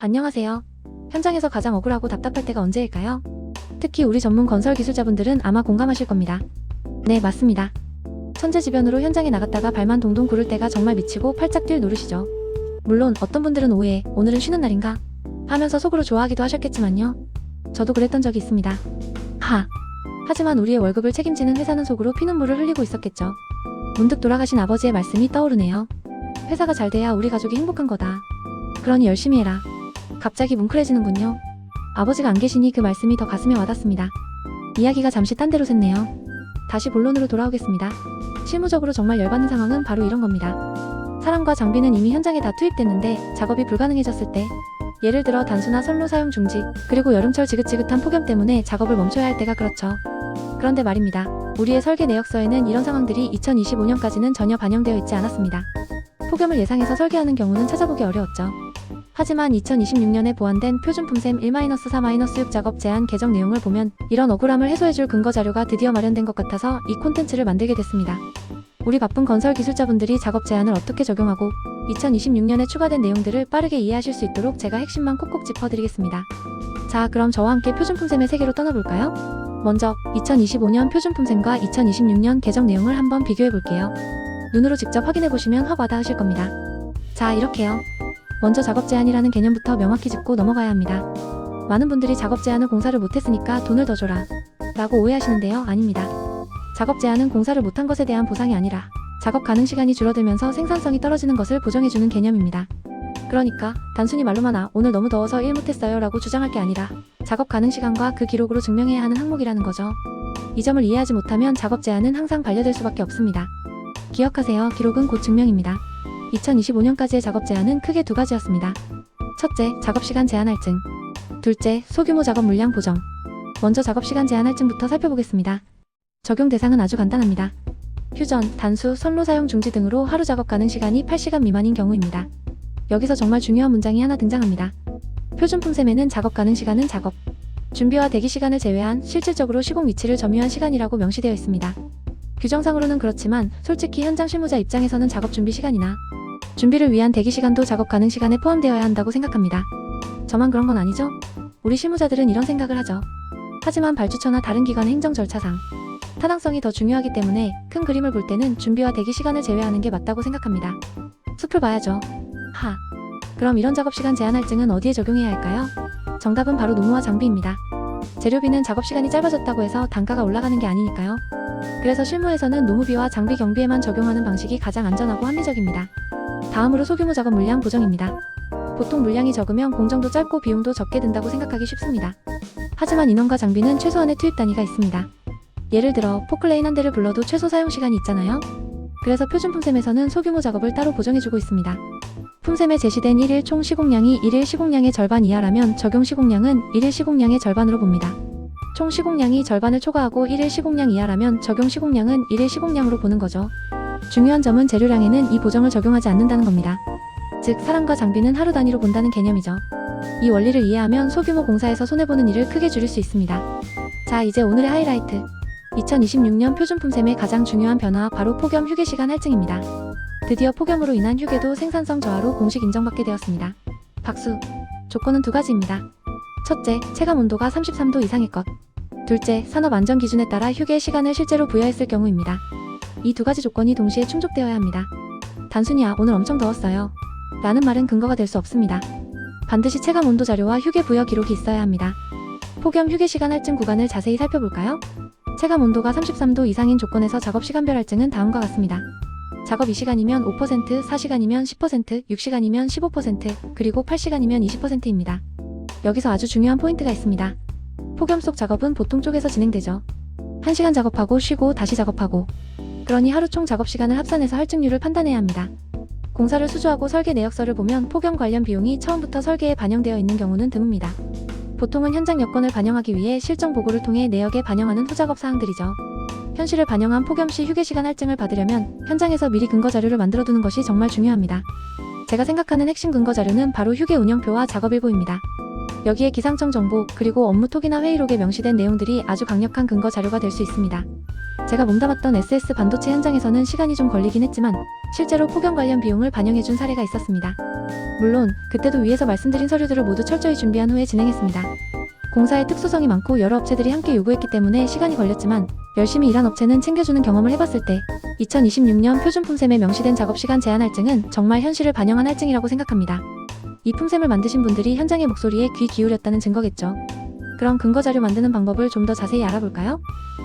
안녕하세요. 현장에서 가장 억울하고 답답할 때가 언제일까요? 특히 우리 전문 건설 기술자분들은 아마 공감하실 겁니다. 네, 맞습니다. 천재지변으로 현장에 나갔다가 발만 동동 구를 때가 정말 미치고 팔짝 뛸 노릇이죠. 물론 어떤 분들은 오해에 오늘은 쉬는 날인가? 하면서 속으로 좋아하기도 하셨겠지만요. 저도 그랬던 적이 있습니다. 하지만 우리의 월급을 책임지는 회사는 속으로 피눈물을 흘리고 있었겠죠. 문득 돌아가신 아버지의 말씀이 떠오르네요. 회사가 잘 돼야 우리 가족이 행복한 거다. 그러니 열심히 해라. 갑자기 뭉클해지는군요. 아버지가 안 계시니 그 말씀이 더 가슴에 와닿습니다. 이야기가 잠시 딴 데로 샜네요. 다시 본론으로 돌아오겠습니다. 실무적으로 정말 열받는 상황은 바로 이런 겁니다. 사람과 장비는 이미 현장에 다 투입됐는데 작업이 불가능해졌을 때, 예를 들어 단수나 선로 사용 중지, 그리고 여름철 지긋지긋한 폭염 때문에 작업을 멈춰야 할 때가 그렇죠. 그런데 말입니다. 우리의 설계 내역서에는 이런 상황들이 2025년까지는 전혀 반영되어 있지 않았습니다. 폭염을 예상해서 설계하는 경우는 찾아보기 어려웠죠. 하지만 2026년에 보완된 표준품셈 1-4-6 작업 제한 개정 내용을 보면 이런 억울함을 해소해줄 근거 자료가 드디어 마련된 것 같아서 이 콘텐츠를 만들게 됐습니다. 우리 바쁜 건설 기술자분들이 작업 제한을 어떻게 적용하고 2026년에 추가된 내용들을 빠르게 이해하실 수 있도록 제가 핵심만 콕콕 짚어드리겠습니다. 자, 그럼 저와 함께 표준품셈의 세계로 떠나볼까요? 먼저 2025년 표준품셈과 2026년 개정 내용을 한번 비교해볼게요. 눈으로 직접 확인해보시면 확 와닿으실 겁니다. 자, 이렇게요. 먼저 작업 제한이라는 개념부터 명확히 짚고 넘어가야 합니다. 많은 분들이 작업 제한을 공사를 못했으니까 돈을 더 줘라 라고 오해하시는데요. 아닙니다. 작업 제한은 공사를 못한 것에 대한 보상이 아니라 작업 가능 시간이 줄어들면서 생산성이 떨어지는 것을 보정해주는 개념입니다. 그러니까 단순히 말로만 오늘 너무 더워서 일 못했어요 라고 주장할 게 아니라 작업 가능 시간과 그 기록으로 증명해야 하는 항목이라는 거죠. 이 점을 이해하지 못하면 작업 제한은 항상 반려될 수밖에 없습니다. 기억하세요. 기록은 곧 증명입니다. 2025년까지의 작업 제한은 크게 두 가지였습니다. 첫째, 작업시간 제한 할증. 둘째, 소규모 작업 물량 보정. 먼저 작업시간 제한 할증부터 살펴보겠습니다. 적용 대상은 아주 간단합니다. 휴전, 단수, 선로 사용 중지 등으로 하루 작업 가능 시간이 8시간 미만인 경우입니다. 여기서 정말 중요한 문장이 하나 등장합니다. 표준품셈에는 작업 가능 시간은 작업, 준비와 대기 시간을 제외한 실질적으로 시공 위치를 점유한 시간이라고 명시되어 있습니다. 규정상으로는 그렇지만 솔직히 현장 실무자 입장에서는 작업 준비 시간이나 준비를 위한 대기 시간도 작업 가능 시간에 포함되어야 한다고 생각합니다. 저만 그런 건 아니죠? 우리 실무자들은 이런 생각을 하죠. 하지만 발주처나 다른 기관의 행정 절차상 타당성이 더 중요하기 때문에 큰 그림을 볼 때는 준비와 대기 시간을 제외하는 게 맞다고 생각합니다. 숲을 봐야죠. 그럼 이런 작업시간 제한 할증은 어디에 적용해야 할까요? 정답은 바로 노무와 장비입니다. 재료비는 작업시간이 짧아졌다고 해서 단가가 올라가는 게 아니니까요. 그래서 실무에서는 노무비와 장비 경비에만 적용하는 방식이 가장 안전하고 합리적입니다. 다음으로 소규모 작업 물량 보정입니다. 보통 물량이 적으면 공정도 짧고 비용도 적게 든다고 생각하기 쉽습니다. 하지만 인원과 장비는 최소한의 투입 단위가 있습니다. 예를 들어 포클레인 한 대를 불러도 최소 사용 시간이 있잖아요. 그래서 표준품셈에서는 소규모 작업을 따로 보정해주고 있습니다. 품셈에 제시된 1일 총 시공량이 1일 시공량의 절반 이하라면 적용 시공량은 1일 시공량의 절반으로 봅니다. 총 시공량이 절반을 초과하고 1일 시공량 이하라면 적용 시공량은 1일 시공량으로 보는 거죠. 중요한 점은 재료량에는 이 보정을 적용하지 않는다는 겁니다. 즉 사람과 장비는 하루 단위로 본다는 개념이죠. 이 원리를 이해하면 소규모 공사에서 손해보는 일을 크게 줄일 수 있습니다. 자, 이제 오늘의 하이라이트. 2026년 표준품셈의 가장 중요한 변화 바로 폭염 휴게시간 할증입니다. 드디어 폭염으로 인한 휴게도 생산성 저하로 공식 인정받게 되었습니다. 박수! 조건은 두 가지입니다. 첫째, 체감 온도가 33도 이상의 것. 둘째, 산업 안전 기준에 따라 휴게 시간을 실제로 부여했을 경우입니다. 이 두 가지 조건이 동시에 충족되어야 합니다. 단순히 오늘 엄청 더웠어요 라는 말은 근거가 될 수 없습니다. 반드시 체감 온도 자료와 휴게 부여 기록이 있어야 합니다. 폭염 휴게 시간 할증 구간을 자세히 살펴볼까요? 체감 온도가 33도 이상인 조건에서 작업 시간별 할증은 다음과 같습니다. 작업 2시간이면 5%, 4시간이면 10%, 6시간이면 15%, 그리고 8시간이면 20%입니다. 여기서 아주 중요한 포인트가 있습니다. 폭염 속 작업은 보통 쪼개서 진행되죠. 1시간 작업하고 쉬고 다시 작업하고. 그러니 하루 총 작업시간을 합산해서 할증률을 판단해야 합니다. 공사를 수주하고 설계 내역서를 보면 폭염 관련 비용이 처음부터 설계에 반영되어 있는 경우는 드뭅니다. 보통은 현장 여건을 반영하기 위해 실정 보고를 통해 내역에 반영하는 후작업 사항들이죠. 현실을 반영한 폭염 시 휴게시간 할증을 받으려면 현장에서 미리 근거 자료를 만들어두는 것이 정말 중요합니다. 제가 생각하는 핵심 근거 자료는 바로 휴게 운영표와 작업일보입니다. 여기에 기상청 정보 그리고 업무 톡이나 회의록에 명시된 내용들이 아주 강력한 근거 자료가 될 수 있습니다. 제가 몸담았던 SS 반도체 현장에서는 시간이 좀 걸리긴 했지만 실제로 폭염 관련 비용을 반영해준 사례가 있었습니다. 물론 그때도 위에서 말씀드린 서류들을 모두 철저히 준비한 후에 진행했습니다. 공사의 특수성이 많고 여러 업체들이 함께 요구했기 때문에 시간이 걸렸지만 열심히 일한 업체는 챙겨주는 경험을 해봤을 때 2026년 표준 품셈에 명시된 작업시간 제한 할증은 정말 현실을 반영한 할증이라고 생각합니다. 이 품셈을 만드신 분들이 현장의 목소리에 귀 기울였다는 증거겠죠. 그럼 근거자료 만드는 방법을 좀 더 자세히 알아볼까요?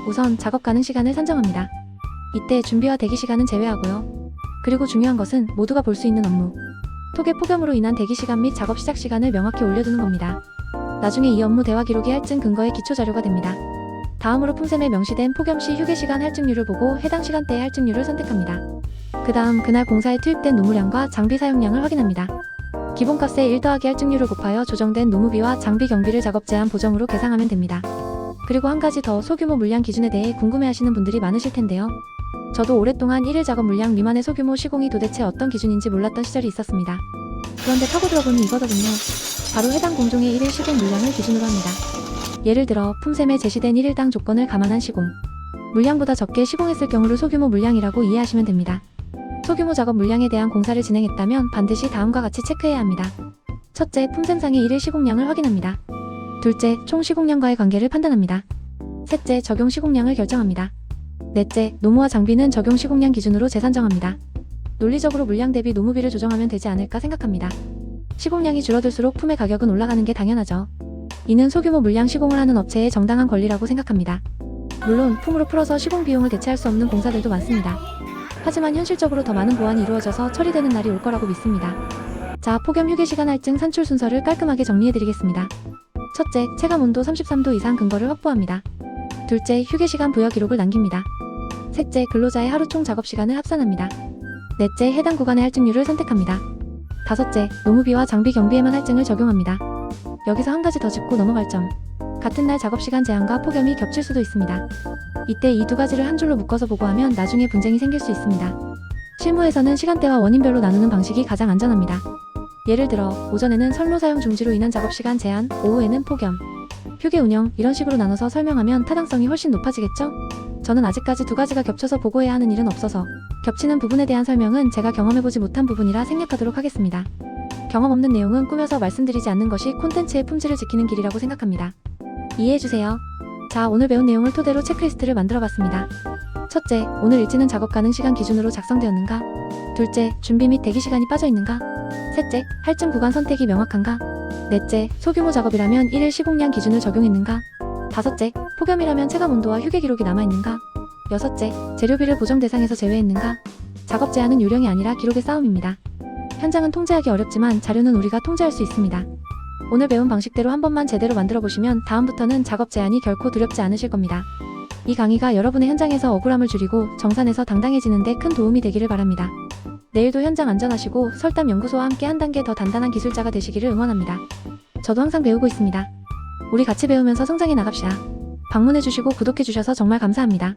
우선 작업 가능 시간을 산정합니다. 이때 준비와 대기 시간은 제외하고요. 그리고 중요한 것은 모두가 볼 수 있는 업무, 토계 폭염으로 인한 대기 시간 및 작업 시작 시간을 명확히 올려두는 겁니다. 나중에 이 업무 대화 기록이 할증 근거의 기초 자료가 됩니다. 다음으로 품셈에 명시된 폭염 시 휴게 시간 할증률을 보고 해당 시간대의 할증률을 선택합니다. 그 다음 그날 공사에 투입된 노무량과 장비 사용량을 확인합니다. 기본값에 1 더하기 할증률을 곱하여 조정된 노무비와 장비 경비를 작업 제한 보정으로 계상하면 됩니다. 그리고 한 가지 더, 소규모 물량 기준에 대해 궁금해하시는 분들이 많으실 텐데요. 저도 오랫동안 1일 작업 물량 미만의 소규모 시공이 도대체 어떤 기준인지 몰랐던 시절이 있었습니다. 그런데 파고들어보니 이거더군요. 바로 해당 공종의 1일 시공 물량을 기준으로 합니다. 예를 들어 품셈에 제시된 1일당 조건을 감안한 시공, 물량보다 적게 시공했을 경우를 소규모 물량이라고 이해하시면 됩니다. 소규모 작업 물량에 대한 공사를 진행했다면 반드시 다음과 같이 체크해야 합니다. 첫째, 품셈상의 1일 시공량을 확인합니다. 둘째, 총 시공량과의 관계를 판단합니다. 셋째, 적용 시공량을 결정합니다. 넷째, 노무와 장비는 적용 시공량 기준으로 재산정합니다. 논리적으로 물량 대비 노무비를 조정하면 되지 않을까 생각합니다. 시공량이 줄어들수록 품의 가격은 올라가는 게 당연하죠. 이는 소규모 물량 시공을 하는 업체의 정당한 권리라고 생각합니다. 물론 품으로 풀어서 시공 비용을 대체할 수 없는 공사들도 많습니다. 하지만 현실적으로 더 많은 보완이 이루어져서 처리되는 날이 올 거라고 믿습니다. 자, 폭염 휴게시간 할증 산출 순서를 깔끔하게 정리해드리겠습니다. 첫째, 체감 온도 33도 이상 근거를 확보합니다. 둘째, 휴게시간 부여 기록을 남깁니다. 셋째, 근로자의 하루 총 작업시간을 합산합니다. 넷째, 해당 구간의 할증률을 선택합니다. 다섯째, 노무비와 장비 경비에만 할증을 적용합니다. 여기서 한 가지 더 짚고 넘어갈 점. 같은 날 작업시간 제한과 폭염이 겹칠 수도 있습니다. 이때 이 두 가지를 한 줄로 묶어서 보고하면 나중에 분쟁이 생길 수 있습니다. 실무에서는 시간대와 원인별로 나누는 방식이 가장 안전합니다. 예를 들어 오전에는 선로 사용 중지로 인한 작업시간 제한, 오후에는 폭염, 휴게 운영, 이런 식으로 나눠서 설명하면 타당성이 훨씬 높아지겠죠? 저는 아직까지 두 가지가 겹쳐서 보고해야 하는 일은 없어서 겹치는 부분에 대한 설명은 제가 경험해보지 못한 부분이라 생략하도록 하겠습니다. 경험 없는 내용은 꾸며서 말씀드리지 않는 것이 콘텐츠의 품질을 지키는 길이라고 생각합니다. 이해해주세요. 자, 오늘 배운 내용을 토대로 체크리스트를 만들어봤습니다. 첫째, 오늘 일지는 작업 가능 시간 기준으로 작성되었는가? 둘째, 준비 및 대기 시간이 빠져있는가? 셋째, 할증 구간 선택이 명확한가? 넷째, 소규모 작업이라면 1일 시공량 기준을 적용했는가? 다섯째, 폭염이라면 체감 온도와 휴게 기록이 남아있는가? 여섯째, 재료비를 보정 대상에서 제외했는가? 작업 제한은 요령이 아니라 기록의 싸움입니다. 현장은 통제하기 어렵지만 자료는 우리가 통제할 수 있습니다. 오늘 배운 방식대로 한 번만 제대로 만들어보시면 다음부터는 작업 제한이 결코 두렵지 않으실 겁니다. 이 강의가 여러분의 현장에서 억울함을 줄이고 정산해서 당당해지는 데 큰 도움이 되기를 바랍니다. 내일도 현장 안전하시고 설담 연구소와 함께 한 단계 더 단단한 기술자가 되시기를 응원합니다. 저도 항상 배우고 있습니다. 우리 같이 배우면서 성장해 나갑시다. 방문해주시고 구독해주셔서 정말 감사합니다.